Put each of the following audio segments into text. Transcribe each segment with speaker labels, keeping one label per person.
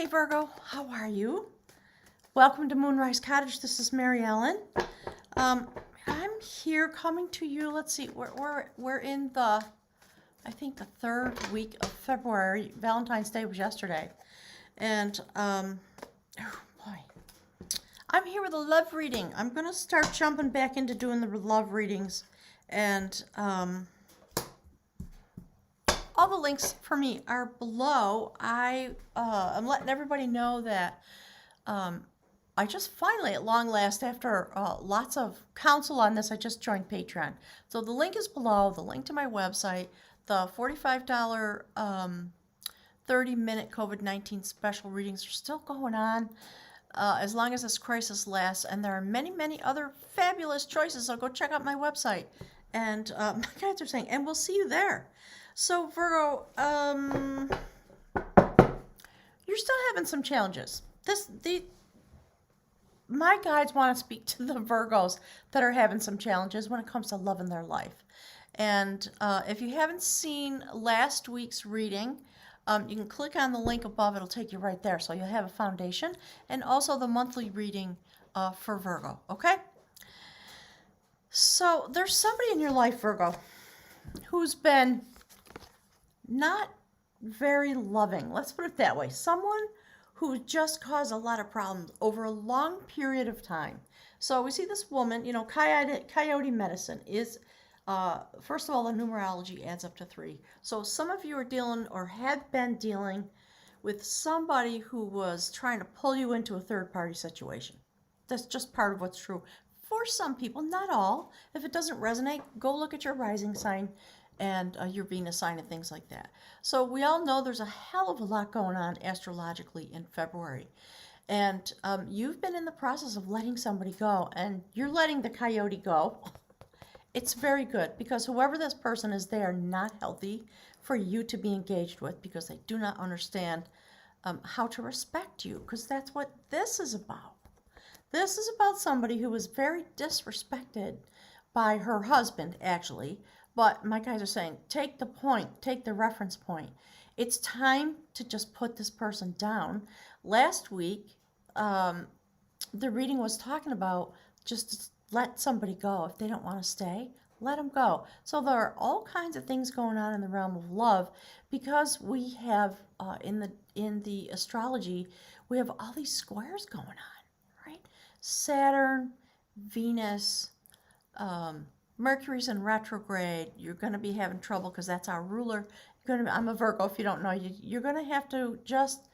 Speaker 1: Hey Virgo, how are you? Welcome to Moonrise Cottage. This is Mary Ellen. I'm here coming to you. Let's see, we're in the, I think the third week of February. Valentine's Day was yesterday, and oh boy, I'm here with a love reading. I'm gonna start jumping back into doing the love readings, and all the links for me are below. I'm letting everybody know that I just finally, at long last, after lots of counsel on this, I just joined Patreon. So the link is below, the link to my website, the $45 30-minute COVID-19 special readings are still going on as long as this crisis lasts. And there are many, many other fabulous choices. So go check out my website. And my guides are saying, and we'll see you there. So Virgo, you're still having some challenges. My guides want to speak to the Virgos that are having some challenges when it comes to loving their life. And if you haven't seen last week's reading, you can click on the link above. It'll take you right there. So you'll have a foundation and also the monthly reading for Virgo. Okay? So there's somebody in your life, Virgo, who's been not very loving. Let's put it that way. Someone who just caused a lot of problems over a long period of time. So we see this woman, you know, coyote medicine is, first of all, the numerology adds up to 3. So some of you are dealing or have been dealing with somebody who was trying to pull you into a third-party situation. That's just part of what's true. For some people, not all. If it doesn't resonate, go look at your rising sign and your Venus sign and things like that. So we all know there's a hell of a lot going on astrologically in February. And you've been in the process of letting somebody go, and you're letting the coyote go. It's very good, because whoever this person is, they are not healthy for you to be engaged with, because they do not understand how to respect you, because that's what this is about. This is about somebody who was very disrespected by her husband, actually. But my guys are saying, take the point, take the reference point. It's time to just put this person down. Last week, the reading was talking about just let somebody go. If they don't want to stay, let them go. So there are all kinds of things going on in the realm of love, because we have, in the astrology, we have all these squares going on, right? Saturn, Venus, Mercury's in retrograde. You're going to be having trouble because that's our ruler. I'm a Virgo, if you don't know. You're going to have to just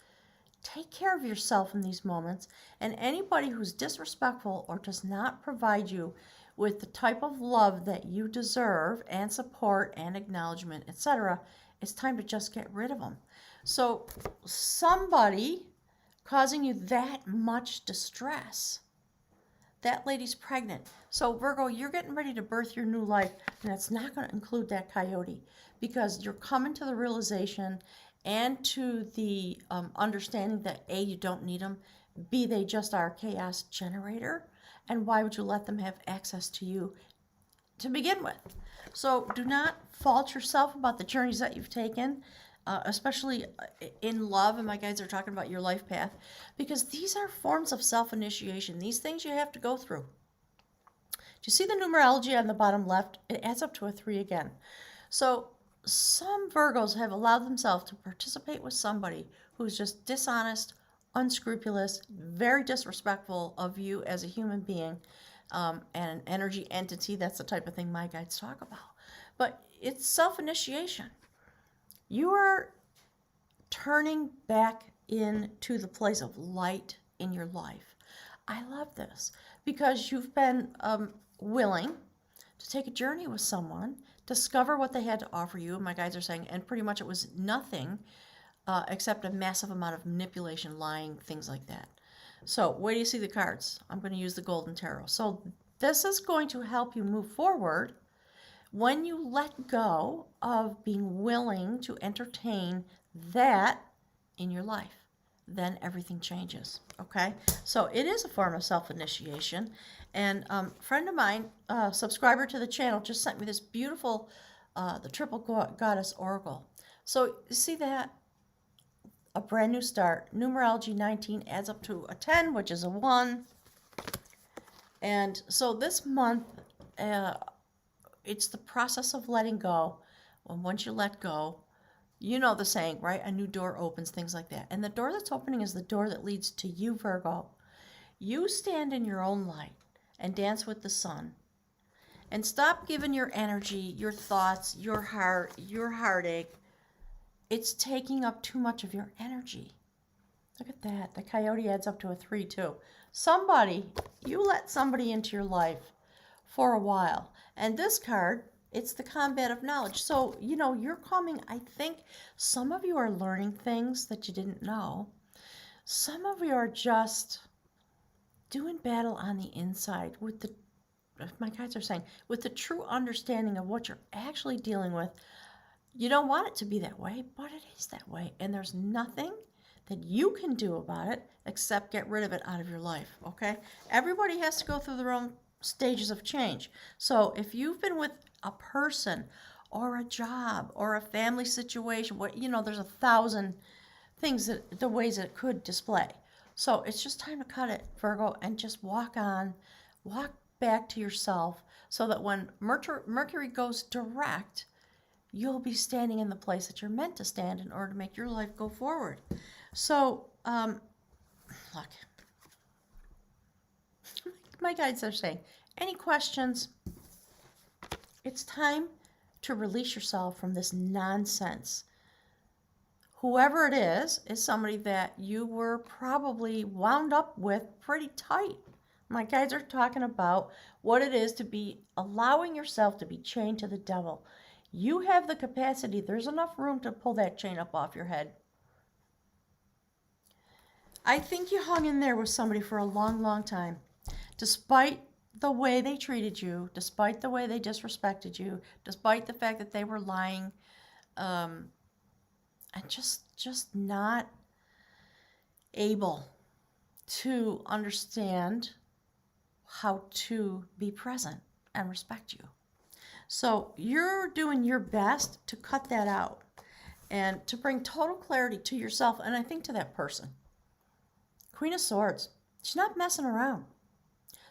Speaker 1: take care of yourself in these moments. And anybody who's disrespectful or does not provide you with the type of love that you deserve and support and acknowledgement, etc., it's time to just get rid of them. So somebody causing you that much distress, that lady's pregnant. So Virgo, you're getting ready to birth your new life, and it's not going to include that coyote, because you're coming to the realization and to the understanding that A, you don't need them, B, they just are a chaos generator, and why would you let them have access to you to begin with? So do not fault yourself about the journeys that you've taken, especially in love, and my guides are talking about your life path, because these are forms of self-initiation. These things you have to go through. Do you see the numerology on the bottom left? It adds up to a 3 again. So some Virgos have allowed themselves to participate with somebody who's just dishonest, unscrupulous, very disrespectful of you as a human being, and an energy entity. That's the type of thing my guides talk about. But it's self-initiation. You are turning back into the place of light in your life. I love this, because you've been willing to take a journey with someone, discover what they had to offer you. My guides are saying, and pretty much it was nothing except a massive amount of manipulation, lying, things like that. So where do you see the cards? I'm going to use the Golden Tarot. So this is going to help you move forward when you let go of being willing to entertain that in your life. Then everything changes, okay? So it is a form of self-initiation. And a friend of mine, subscriber to the channel, just sent me this beautiful, the Triple Goddess Oracle. So you see that? a brand new start. Numerology 19 adds up to a 10, which is a 1. And so this month, it's the process of letting go. Well, once you let go, you know the saying, right? A new door opens, things like that. And the door that's opening is the door that leads to you, Virgo. You stand in your own light and dance with the sun. And stop giving your energy, your thoughts, your heart, your heartache. It's taking up too much of your energy. Look at that. The coyote adds up to a 3, too. You let somebody into your life for a while. And this card, it's the combat of knowledge. So, you're coming, I think some of you are learning things that you didn't know. Some of you are just doing battle on the inside with my guides are saying, with the true understanding of what you're actually dealing with. You don't want it to be that way, but it is that way. And there's nothing that you can do about it except get rid of it out of your life, okay? Everybody has to go through their own stages of change. So if you've been with a person or a job or a family situation, there's 1,000 things the ways it could display. So it's just time to cut it, Virgo, and just walk back to yourself so that when Mercury goes direct, you'll be standing in the place that you're meant to stand in order to make your life go forward. So, look, my guides are saying, any questions? It's time to release yourself from this nonsense. Whoever it is somebody that you were probably wound up with pretty tight. My guides are talking about what it is to be allowing yourself to be chained to the devil. You have the capacity. There's enough room to pull that chain up off your head. I think you hung in there with somebody for a long, long time. Despite the way they treated you, despite the way they disrespected you, despite the fact that they were lying, and just not able to understand how to be present and respect you. So you're doing your best to cut that out and to bring total clarity to yourself and I think to that person. Queen of Swords, she's not messing around.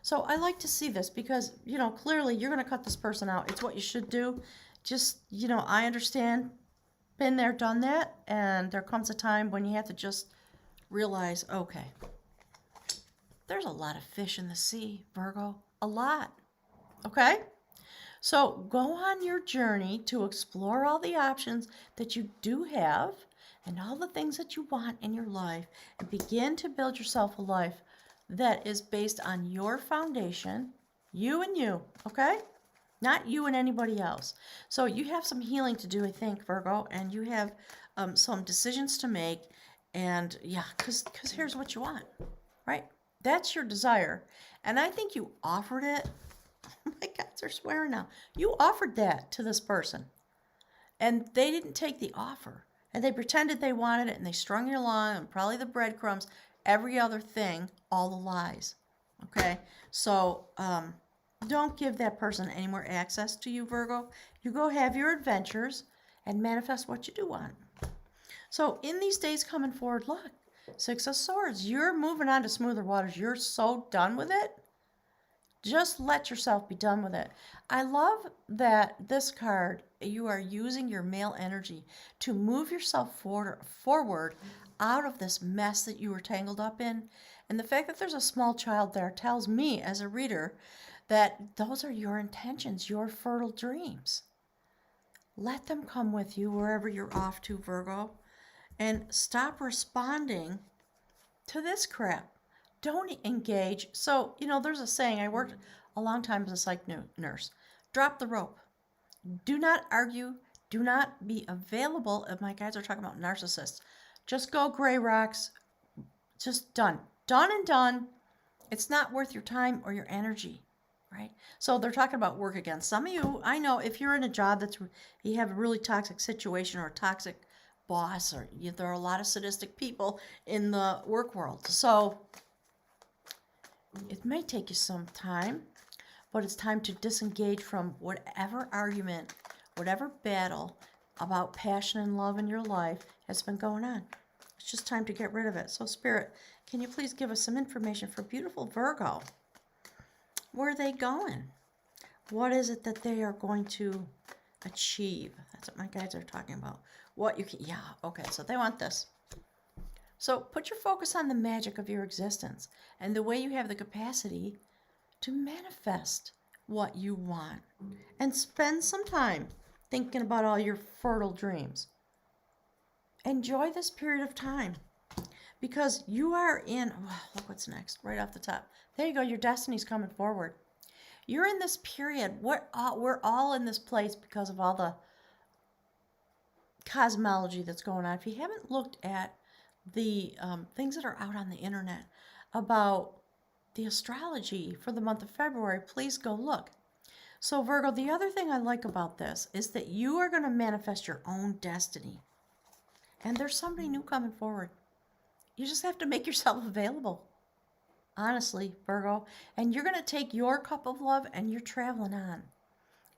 Speaker 1: So I like to see this because, clearly you're going to cut this person out. It's what you should do. Just, I understand, been there, done that, and there comes a time when you have to just realize, okay, there's a lot of fish in the sea, Virgo, a lot, okay? So go on your journey to explore all the options that you do have and all the things that you want in your life and begin to build yourself a life that is based on your foundation, you and you, okay? Not you and anybody else. So you have some healing to do, I think, Virgo, and you have some decisions to make. And yeah, because here's what you want, right? That's your desire. And I think you offered it. Oh my God, they're swearing now. You offered that to this person. And they didn't take the offer. And they pretended they wanted it, and they strung you along, and probably the breadcrumbs, every other thing, all the lies. Okay? So, don't give that person any more access to you, Virgo. You go have your adventures and manifest what you do want. So in these days coming forward, look, 6 of Swords. You're moving on to smoother waters. You're so done with it. Just let yourself be done with it. I love that this card, you are using your male energy to move yourself forward out of this mess that you were tangled up in. And the fact that there's a small child there tells me as a reader that those are your intentions, your fertile dreams. Let them come with you wherever you're off to, Virgo. And stop responding to this crap. Don't engage. So, there's a saying, I worked a long time as a psych nurse. Drop the rope. Do not argue. Do not be available. If my guys are talking about narcissists, just go gray rocks. Just done. Done and done. It's not worth your time or your energy, right? So they're talking about work again. Some of you, I know, if you're in a job you have a really toxic situation or a toxic boss, or there are a lot of sadistic people in the work world. So it may take you some time, but it's time to disengage from whatever argument, whatever battle about passion and love in your life has been going on. It's just time to get rid of it. So Spirit, can you please give us some information for beautiful Virgo? Where are they going? What is it that they are going to achieve? That's what my guides are talking about. What you can, yeah, okay, so they want this. So put your focus on the magic of your existence and the way you have the capacity to manifest what you want. And spend some time thinking about all your fertile dreams. Enjoy this period of time because you are in, oh, look what's next, right off the top. There you go, your destiny's coming forward. You're in this period. We're all in this place because of all the cosmology that's going on. If you haven't looked at the things that are out on the internet about the astrology for the month of February, please go look. So Virgo, the other thing I like about this is that you are going to manifest your own destiny. And there's somebody new coming forward. You just have to make yourself available. Honestly, Virgo. And you're going to take your cup of love and you're traveling on.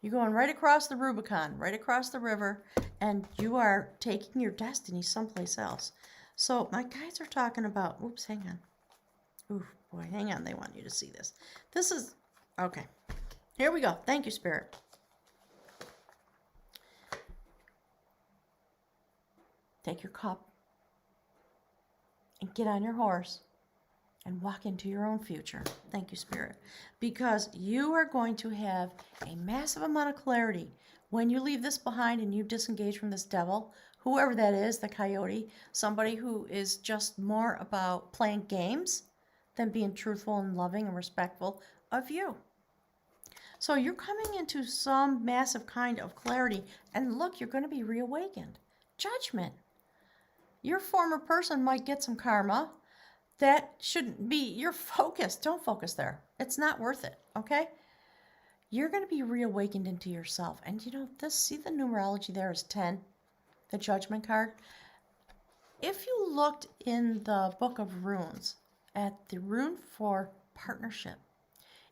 Speaker 1: You're going right across the Rubicon, right across the river, and you are taking your destiny someplace else. So my guides are talking about, oops, hang on. Ooh, boy, hang on. They want you to see this. This is, okay. Here we go. Thank you, Spirit. Take your cup and get on your horse and walk into your own future. Thank you, Spirit. Because you are going to have a massive amount of clarity when you leave this behind and you disengage from this devil, whoever that is, the coyote, somebody who is just more about playing games than being truthful and loving and respectful of you. So you're coming into some massive kind of clarity. And look, you're going to be reawakened. Judgment. Your former person might get some karma. That shouldn't be your focus. Don't focus there. It's not worth it, okay? You're going to be reawakened into yourself. And you know, see the numerology there is 10, the judgment card. If you looked in the book of runes at the rune for partnership,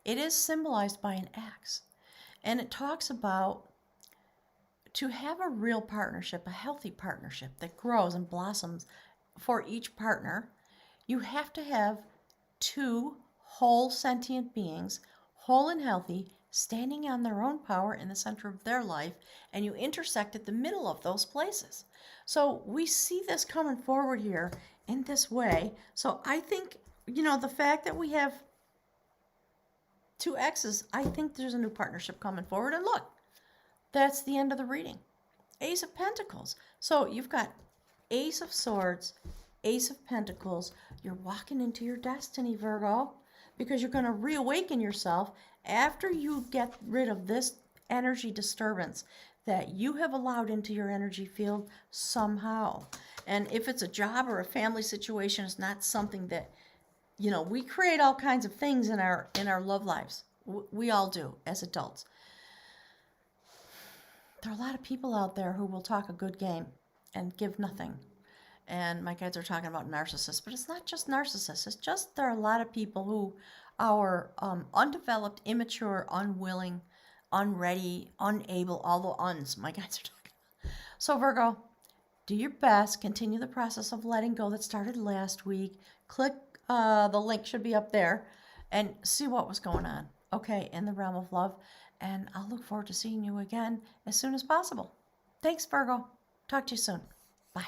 Speaker 1: it is symbolized by an axe. And it talks about to have a real partnership, a healthy partnership that grows and blossoms for each partner, you have to have two whole sentient beings, whole and healthy, standing on their own power in the center of their life, and you intersect at the middle of those places. So we see this coming forward here in this way. So I think, you know, the fact that we have two X's, I think there's a new partnership coming forward. And look, that's the end of the reading. Ace of Pentacles. So you've got Ace of Swords, Ace of Pentacles. You're walking into your destiny, Virgo, because you're going to reawaken yourself after you get rid of this energy disturbance that you have allowed into your energy field somehow. And if it's a job or a family situation, it's not something that, you know, we create all kinds of things in our love lives. We all do as adults. There are a lot of people out there who will talk a good game and give nothing. And my guides are talking about narcissists, but it's not just narcissists. It's just there are a lot of people who are undeveloped, immature, unwilling, unready, unable, all the uns my guides are talking about. So Virgo, do your best. Continue the process of letting go that started last week. Click, the link should be up there, and see what was going on, okay, in the realm of love. And I'll look forward to seeing you again as soon as possible. Thanks, Virgo. Talk to you soon. Bye.